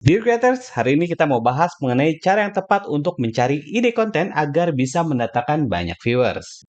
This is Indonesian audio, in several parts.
Dear Creators, hari ini kita mau bahas mengenai cara yang tepat untuk mencari ide konten agar bisa mendatangkan banyak viewers.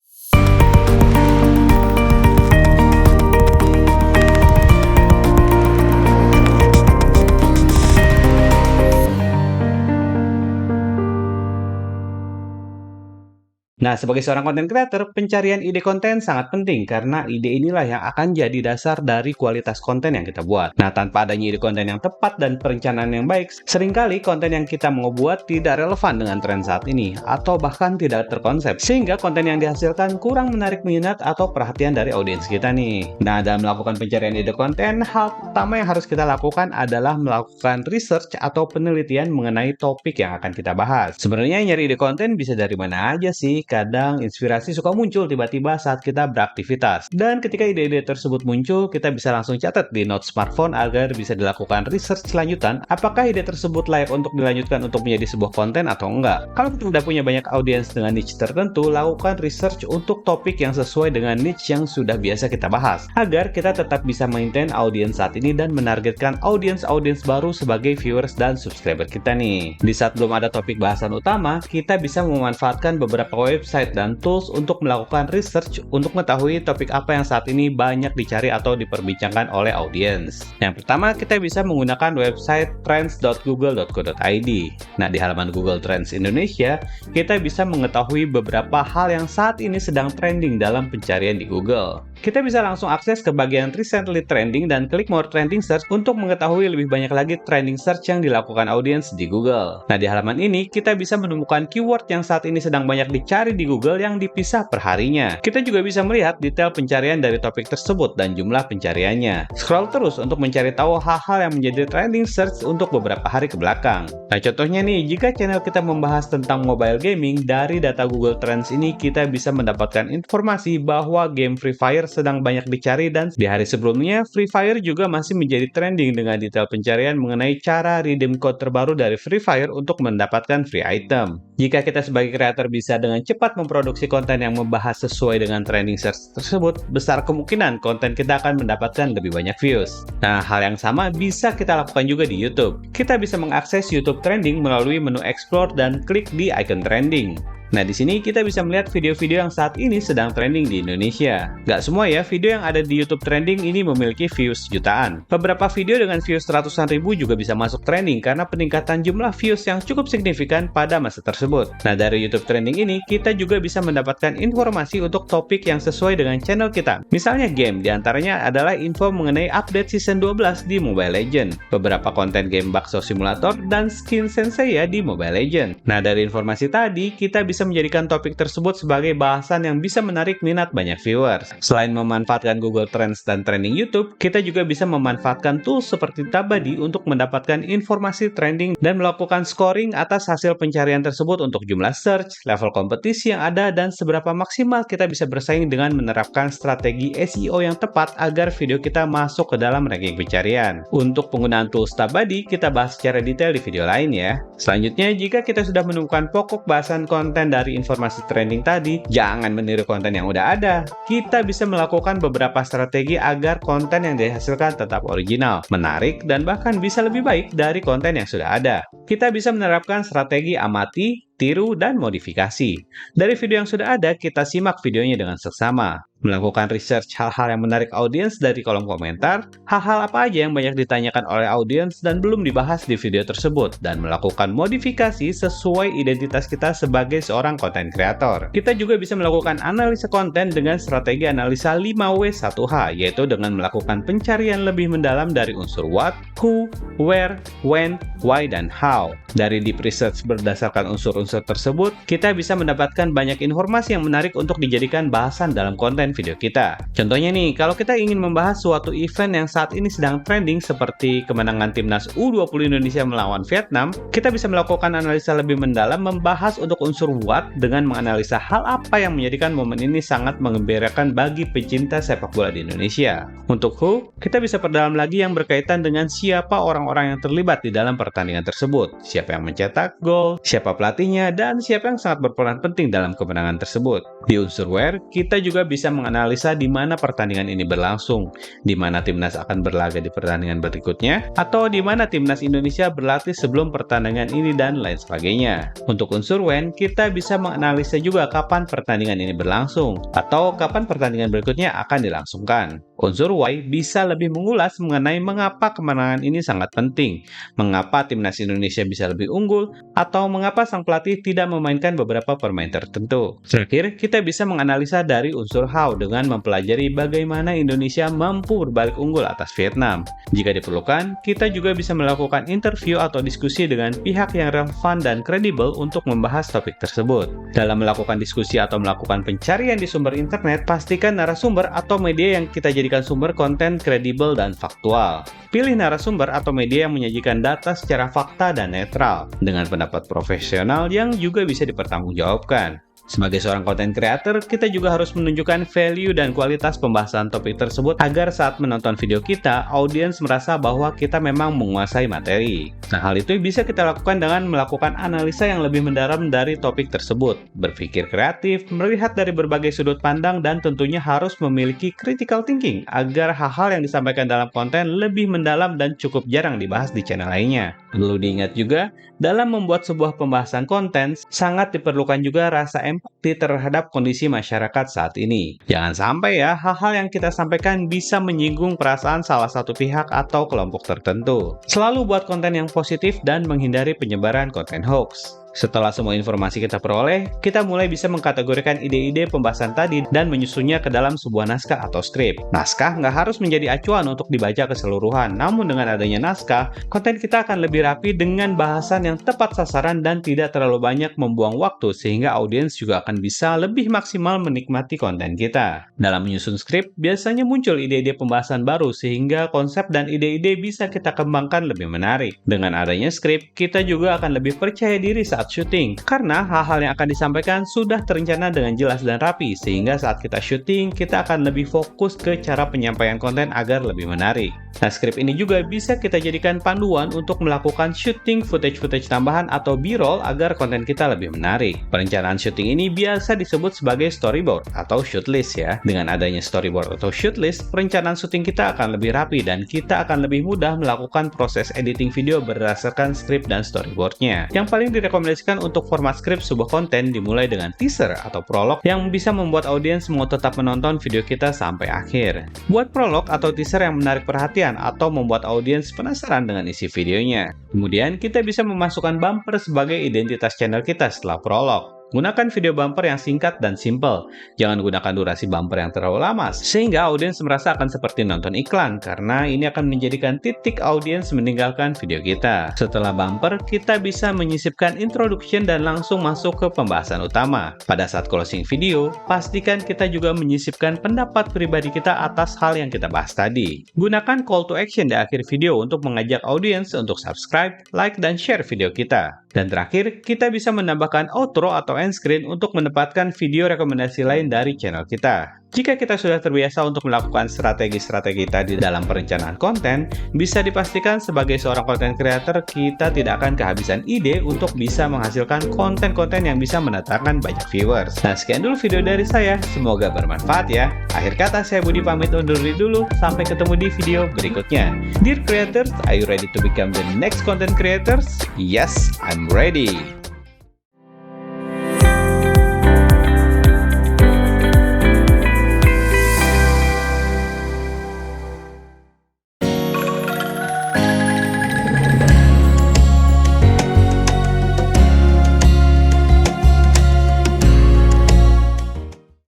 Nah, sebagai seorang content creator, pencarian ide konten sangat penting karena ide inilah yang akan jadi dasar dari kualitas konten yang kita buat. Nah, tanpa adanya ide konten yang tepat dan perencanaan yang baik, seringkali konten yang kita mau buat tidak relevan dengan tren saat ini, atau bahkan tidak terkonsep, sehingga konten yang dihasilkan kurang menarik minat atau perhatian dari audiens kita nih. Nah, dalam melakukan pencarian ide konten, hal pertama yang harus kita lakukan adalah melakukan research atau penelitian mengenai topik yang akan kita bahas. Sebenarnya nyari ide konten bisa dari mana aja sih. Kadang inspirasi suka muncul tiba-tiba saat kita beraktivitas. Dan ketika ide-ide tersebut muncul, kita bisa langsung catat di note smartphone agar bisa dilakukan research lanjutan apakah ide tersebut layak untuk dilanjutkan untuk menjadi sebuah konten atau enggak. Kalau kita sudah punya banyak audiens dengan niche tertentu, lakukan research untuk topik yang sesuai dengan niche yang sudah biasa kita bahas, agar kita tetap bisa maintain audiens saat ini dan menargetkan audiens-audiens baru sebagai viewers dan subscriber kita nih. Di saat belum ada topik bahasan utama, kita bisa memanfaatkan beberapa website dan tools untuk melakukan research untuk mengetahui topik apa yang saat ini banyak dicari atau diperbincangkan oleh audiens. Yang pertama, kita bisa menggunakan website trends.google.co.id. Nah, di halaman Google Trends Indonesia, kita bisa mengetahui beberapa hal yang saat ini sedang trending dalam pencarian di Google. Kita bisa langsung akses ke bagian Recently Trending dan klik More Trending Search untuk mengetahui lebih banyak lagi trending search yang dilakukan audiens di Google. Nah, di halaman ini, kita bisa menemukan keyword yang saat ini sedang banyak dicari di Google yang dipisah per harinya. Kita juga bisa melihat detail pencarian dari topik tersebut dan jumlah pencariannya. Scroll terus untuk mencari tahu hal-hal yang menjadi trending search untuk beberapa hari ke belakang. Nah, contohnya nih, jika channel kita membahas tentang mobile gaming, dari data Google Trends ini kita bisa mendapatkan informasi bahwa game Free Fire sedang banyak dicari dan di hari sebelumnya Free Fire juga masih menjadi trending dengan detail pencarian mengenai cara redeem code terbaru dari Free Fire untuk mendapatkan free item. Jika kita sebagai kreator bisa dengan cepat memproduksi konten yang membahas sesuai dengan trending search tersebut, besar kemungkinan konten kita akan mendapatkan lebih banyak views. Nah, hal yang sama bisa kita lakukan juga di YouTube. Kita bisa mengakses YouTube Trending melalui menu Explore dan klik di icon trending. Nah, di sini kita bisa melihat video-video yang saat ini sedang trending di Indonesia. Gak semua ya, video yang ada di YouTube Trending ini memiliki views jutaan. Beberapa video dengan views ratusan ribu juga bisa masuk trending karena peningkatan jumlah views yang cukup signifikan pada masa tersebut. Nah, dari YouTube Trending ini, kita juga bisa mendapatkan informasi untuk topik yang sesuai dengan channel kita. Misalnya game, diantaranya adalah info mengenai update season 12 di Mobile Legends, beberapa konten game bakso simulator, dan skin Senseiya di Mobile Legends. Nah, dari informasi tadi, kita bisa menjadikan topik tersebut sebagai bahasan yang bisa menarik minat banyak viewers. Selain memanfaatkan Google Trends dan trending YouTube, kita juga bisa memanfaatkan tools seperti Tabadi untuk mendapatkan informasi trending dan melakukan scoring atas hasil pencarian tersebut untuk jumlah search, level kompetisi yang ada, dan seberapa maksimal kita bisa bersaing dengan menerapkan strategi SEO yang tepat agar video kita masuk ke dalam ranking pencarian. Untuk penggunaan tools Tabadi, kita bahas secara detail di video lain ya. Selanjutnya, jika kita sudah menemukan pokok bahasan konten dari informasi trending tadi, jangan meniru konten yang udah ada. Kita bisa melakukan beberapa strategi agar konten yang dihasilkan tetap original, menarik, dan bahkan bisa lebih baik dari konten yang sudah ada. Kita bisa menerapkan strategi amati, tiru, dan modifikasi. Dari video yang sudah ada, kita simak videonya dengan seksama. Melakukan research hal-hal yang menarik audiens dari kolom komentar, hal-hal apa aja yang banyak ditanyakan oleh audiens dan belum dibahas di video tersebut, dan melakukan modifikasi sesuai identitas kita sebagai seorang konten kreator. Kita juga bisa melakukan analisa konten dengan strategi analisa 5W1H, yaitu dengan melakukan pencarian lebih mendalam dari unsur what, who, where, when, why, dan how. Dari deep research berdasarkan unsur-unsur tersebut, kita bisa mendapatkan banyak informasi yang menarik untuk dijadikan bahasan dalam konten video kita. Contohnya nih, kalau kita ingin membahas suatu event yang saat ini sedang trending seperti kemenangan timnas U20 Indonesia melawan Vietnam, kita bisa melakukan analisa lebih mendalam membahas untuk unsur what dengan menganalisa hal apa yang menjadikan momen ini sangat mengembirakan bagi pecinta sepak bola di Indonesia. Untuk who, kita bisa perdalam lagi yang berkaitan dengan siapa orang-orang yang terlibat di dalam pertandingan tersebut. tersebut, siapa yang mencetak gol, siapa pelatihnya, dan siapa yang sangat berperan penting dalam kemenangan tersebut. Di unsur where, kita juga bisa menganalisa di mana pertandingan ini berlangsung, di mana timnas akan berlaga di pertandingan berikutnya, atau di mana timnas Indonesia berlatih sebelum pertandingan ini, dan lain sebagainya. Untuk unsur when, kita bisa menganalisa juga kapan pertandingan ini berlangsung, atau kapan pertandingan berikutnya akan dilangsungkan. Unsur why bisa lebih mengulas mengenai mengapa kemenangan ini sangat penting, mengapa timnas Indonesia bisa lebih unggul, atau mengapa sang pelatih tidak memainkan beberapa pemain tertentu. Terakhir, kita bisa menganalisa dari unsur how dengan mempelajari bagaimana Indonesia mampu berbalik unggul atas Vietnam. Jika diperlukan, kita juga bisa melakukan interview atau diskusi dengan pihak yang relevan dan kredibel untuk membahas topik tersebut. Dalam melakukan diskusi atau melakukan pencarian di sumber internet, pastikan narasumber atau media yang kita jadikan sumber konten kredibel dan faktual. Pilih narasumber atau media yang menyajikan data secara fakta dan netral, dengan pendapat profesional yang juga bisa dipertanggungjawabkan. Sebagai seorang content creator, kita juga harus menunjukkan value dan kualitas pembahasan topik tersebut agar saat menonton video kita, audiens merasa bahwa kita memang menguasai materi. Nah, hal itu bisa kita lakukan dengan melakukan analisa yang lebih mendalam dari topik tersebut, berpikir kreatif, melihat dari berbagai sudut pandang, dan tentunya harus memiliki critical thinking agar hal-hal yang disampaikan dalam konten lebih mendalam dan cukup jarang dibahas di channel lainnya. Perlu diingat juga, dalam membuat sebuah pembahasan konten, sangat diperlukan juga rasa empati terhadap kondisi masyarakat saat ini. Jangan sampai ya, hal-hal yang kita sampaikan bisa menyinggung perasaan salah satu pihak atau kelompok tertentu. Selalu buat konten yang positif dan menghindari penyebaran konten hoax. Setelah semua informasi kita peroleh, kita mulai bisa mengkategorikan ide-ide pembahasan tadi dan menyusunnya ke dalam sebuah naskah atau skrip. Naskah nggak harus menjadi acuan untuk dibaca keseluruhan, namun dengan adanya naskah, konten kita akan lebih rapi dengan bahasan yang tepat sasaran dan tidak terlalu banyak membuang waktu, sehingga audiens juga akan bisa lebih maksimal menikmati konten kita. Dalam menyusun skrip, biasanya muncul ide-ide pembahasan baru, sehingga konsep dan ide-ide bisa kita kembangkan lebih menarik. Dengan adanya skrip, kita juga akan lebih percaya diri saat syuting, karena hal-hal yang akan disampaikan sudah terencana dengan jelas dan rapi, sehingga saat kita syuting, kita akan lebih fokus ke cara penyampaian konten agar lebih menarik. Nah, skrip ini juga bisa kita jadikan panduan untuk melakukan syuting footage-footage tambahan atau B-roll agar konten kita lebih menarik. Perencanaan syuting ini biasa disebut sebagai storyboard atau shoot list ya. Dengan adanya storyboard atau shoot list, perencanaan syuting kita akan lebih rapi dan kita akan lebih mudah melakukan proses editing video berdasarkan skrip dan storyboardnya. Yang paling direkomendasikan untuk format skrip sebuah konten dimulai dengan teaser atau prolog yang bisa membuat audiens mau tetap menonton video kita sampai akhir. Buat prolog atau teaser yang menarik perhatian atau membuat audiens penasaran dengan isi videonya. Kemudian kita bisa memasukkan bumper sebagai identitas channel kita setelah prolog. Gunakan video bumper yang singkat dan simple. Jangan gunakan durasi bumper yang terlalu lama, sehingga audiens merasa akan seperti nonton iklan, karena ini akan menjadikan titik audiens meninggalkan video kita. Setelah bumper, kita bisa menyisipkan introduction dan langsung masuk ke pembahasan utama. Pada saat closing video, pastikan kita juga menyisipkan pendapat pribadi kita atas hal yang kita bahas tadi. Gunakan call to action di akhir video untuk mengajak audiens untuk subscribe, like, dan share video kita. Dan terakhir, kita bisa menambahkan outro atau end screen untuk mendapatkan video rekomendasi lain dari channel kita. Jika kita sudah terbiasa untuk melakukan strategi-strategi tadi dalam perencanaan konten, bisa dipastikan sebagai seorang content creator, kita tidak akan kehabisan ide untuk bisa menghasilkan konten-konten yang bisa mendatangkan banyak viewers. Nah, sekian dulu video dari saya, semoga bermanfaat ya. Akhir kata, saya Budi pamit undur diri dulu, sampai ketemu di video berikutnya. Dear creators, are you ready to become the next content creators? Yes, I'm ready!